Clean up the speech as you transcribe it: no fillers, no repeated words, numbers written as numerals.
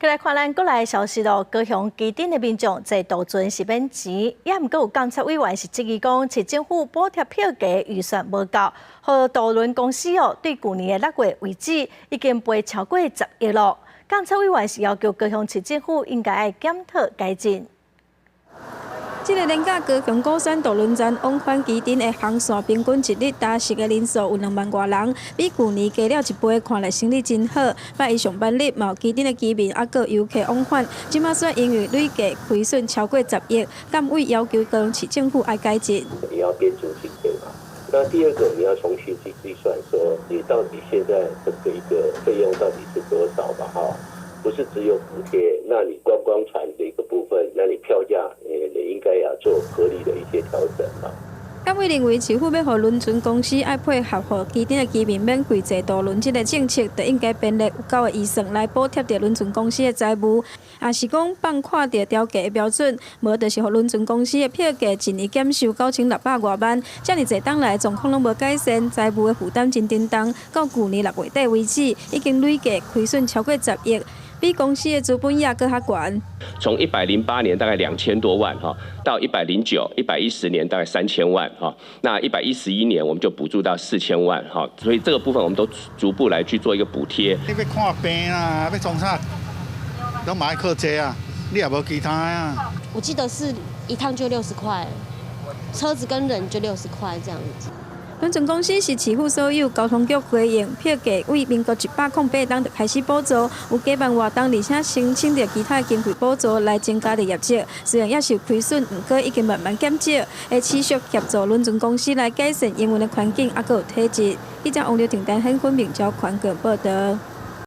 再来看咱国内消息咯，高雄基顶的民众在渡船是免钱，也毋过有监察委员是质疑讲，市政府补贴票价预算无够，和渡轮公司对去年的6月为止已经赔超过10亿咯。监察委员是要求高雄市政府应该要检讨改进。这个廉价高雄高山渡轮站往返基顶的航线，平均一日搭乘的人数有2万多人，比去年加了1倍，看来生意真好。拜一上班日，嘛有基顶的居民还有游客往返，即马算因为累计亏损超过10亿，监委要求高雄市政府要改进。你要编出经费嘛？那第二个，你要重新去计算说，你到底现在这个一个费用到底是多少嘛？哈，不是只有补贴，那你观光船的一个部分，那你票价你应该要做合理的一些调整嘛。监委认为，市府要让轮船公司爱配合，让基顶的居民免费坐渡轮这个政策，就应该编列有够的预算来补贴着轮船公司的财务。也是讲放看着调价的标准，无就是让轮船公司的票价一年减收9600多万，这么侪当来状况拢无改善，财务的负担真沉重。到去年6月底为止，已经累计亏损超过10亿。比公司的资本也更较悬。从108年大概2000多万哈，到109、110年大概3000万哈，那111年我们就补助到4000万哈，所以这个部分我们都逐步来去做一个补贴。你要看病啊，要从啥，都买靠这啊，你也无其他啊。我记得是一趟就60块，车子跟人就60块这样子。轮船公司是市府所有，交通局回应票价为民国108年就开始补助，有加办活动，而且申请着其他的经费补助来增加的业绩。虽然也是有亏损，不过已经慢慢减少，会持续协助轮船公司来改善营运的环境，还有体质。记者王刘婷丹、很坤明交环境报道。